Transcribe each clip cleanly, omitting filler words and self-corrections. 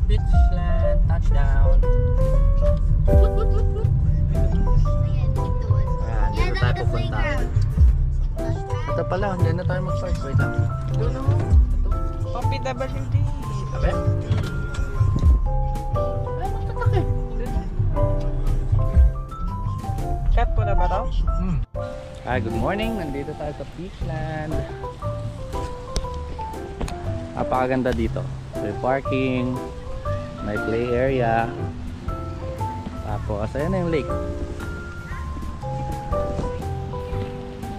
Beachland, touchdown. Ayan, dito tayo pupunta. Ito pala, hindi na tayo mag-park. Wait lang. Ito na. PWD. Sabi? Ay, magtatak eh. Cut po na ba ito? Hi, good morning. Nandito tayo sa Beachland. Napakaganda dito. May parking, may play area. Tapos, ayan na yung lake.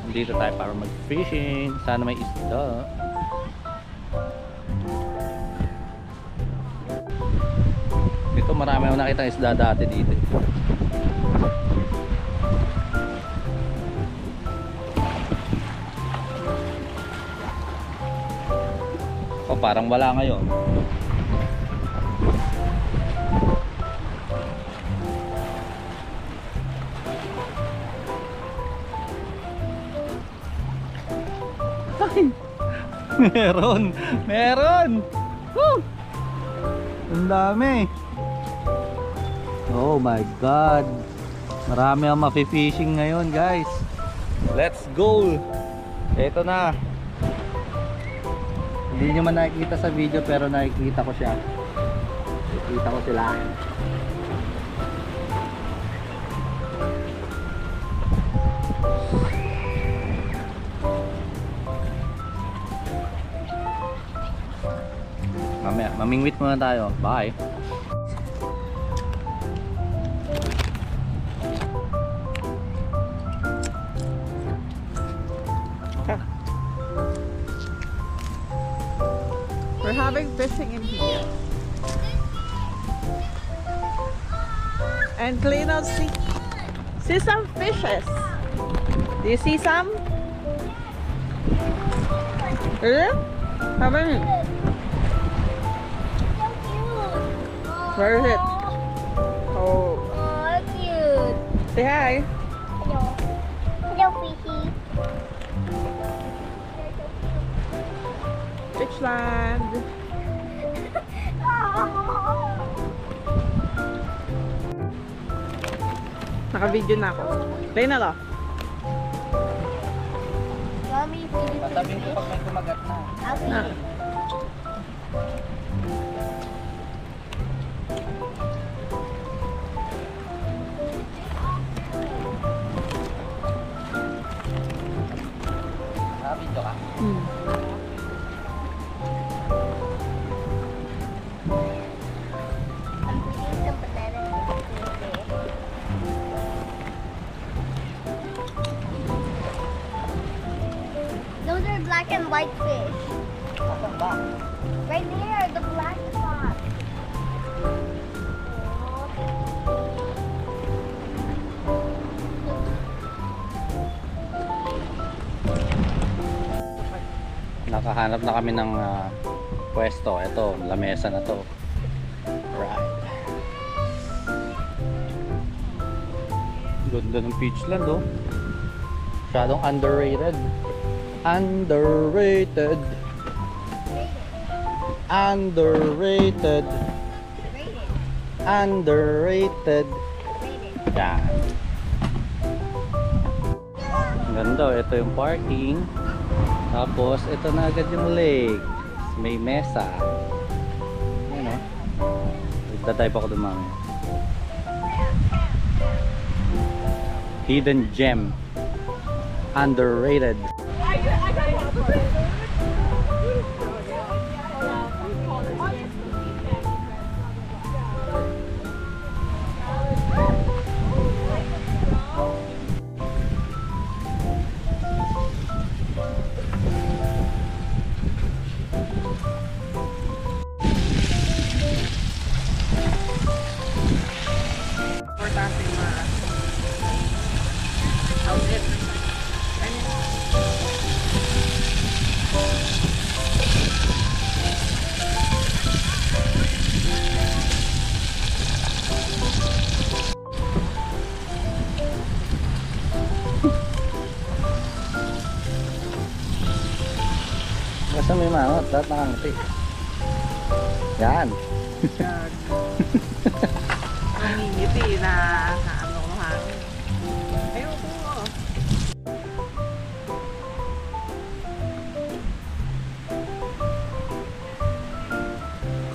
Nandito tayo para mag-fishing. Sana may isda. Dito marami akong nakita isda dati dito. Oh, parang wala ngayon. Meron! Woo! Ang dami. Oh my god. Marami ang mafi-fishing ngayon, guys. Let's go. Ito na. Hindi nyo man nakikita sa video pero nakikita ko siya. Nakikita ko sila. Mamaya, mamingwit muna tayo. Bye. We're having fishing in here. And Cleno, see some fishes. Do you see some? Really? How many? Where is it? Oh. Oh, cute. Say hi. Hello. Hello, fishy. Beachland. Naka-video na ako. Play na lo. Mommy, feed it to the Patabing ko fish. pag may kumagat na. Okay. Na. Video ka. I'm putting some bananas in the fish. Those are black and white fish. Asan ba? Right there, the black spot. Nakahanap na kami ng pwesto. Ito, lamesa na to. Right. Ganda ng Beachland, oh. Masyadong underrated. Underrated. Underrated. Rated. Underrated. Rated. Yan. Ganda, oh. Ito yung parking. Tapos, ito na agad yung lake. May mesa. Ayan o. Nagdadive ako dumami. Hidden gem. Underrated. Importante yung mga outlet. Basta may mangot, dapat nakangiti. Yan. Gag. Ngingiti na ano ko hangin. Ayoko mo.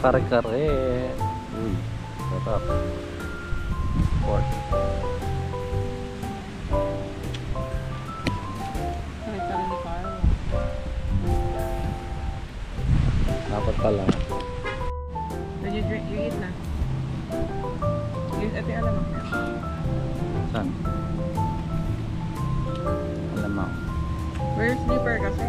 Kare-kare. Uy, sarap. Pork. Kare-kare ni Carl. Dapat pala. Then you drink, you eat na. Ito alam mo. Saan? Alam mo. Where's sleeper kasi?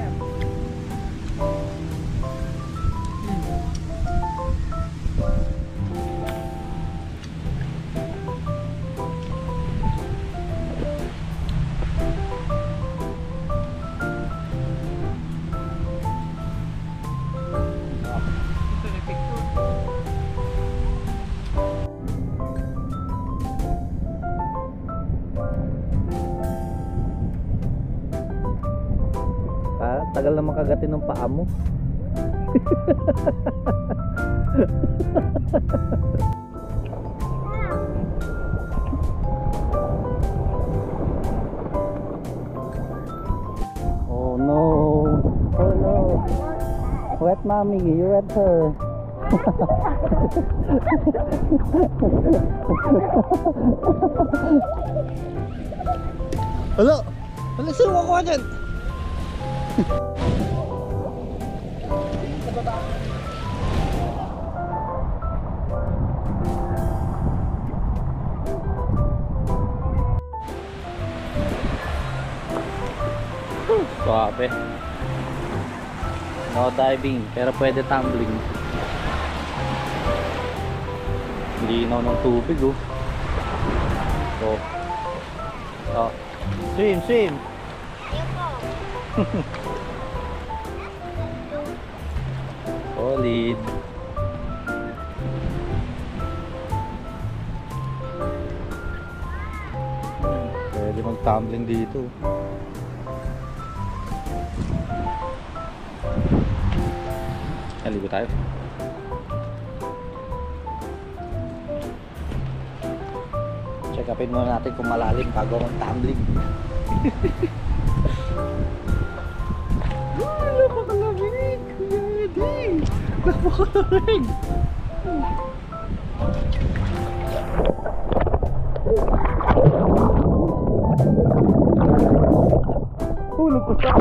Ito na picture. Tagal naman kagatin ng paa mo. Oh no. Oh no. Wet mommy, you wet her. Hello. Ano suwa ko dyan? Suabe. No diving, pero pwede tumbling. Linaw ng tubig oh. So, swim, swim. Solid. Pwede mag-tumbling dito. Naligo tayo. Check upin muna natin kung malalim bago mag-tumbling. Napakalamig! Yedi! Napakalamig! Hulog ko siya!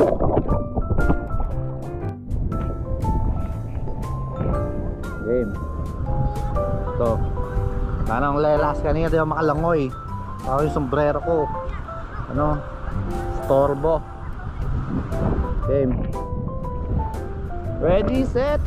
Game. Ito. Parang lelas kanina di ako makalangoy. Ako yung sombrero ko. Ano? Storbo. Game. Ready, set.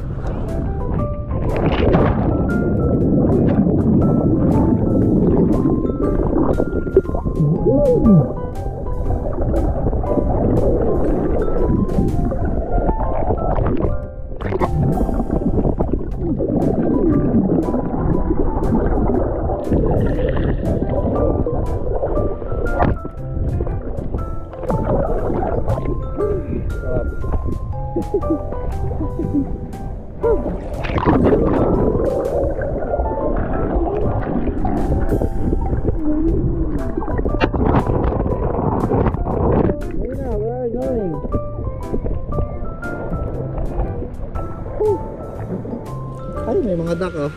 Ay, may mga duck oh.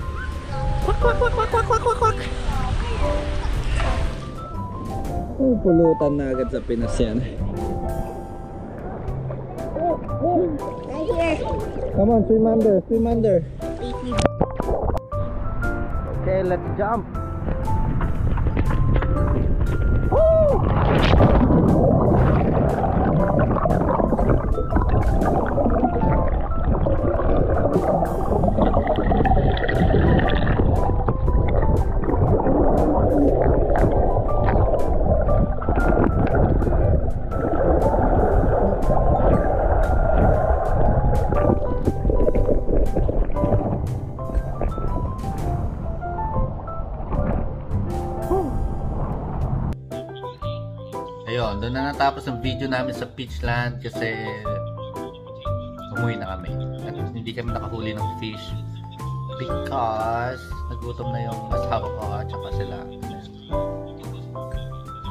Kwak kwak kwak kwak kwak kwak kwak kwak. Oh, pulutan na agad sa Pinas yan. Right here. Come on, swim under, swim under. Okay, let's jump. Ayun, doon na natapos ang video namin sa Peachland kasi umuwi na kami at hindi kami nakahuli ng fish Because nagutom na yung asawa ko at saka sila.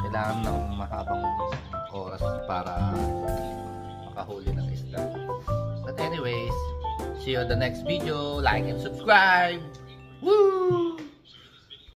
Kailangan ng mahabang oras para makahuli ng isda. But anyways, see you on the next video. Like and subscribe. Woo!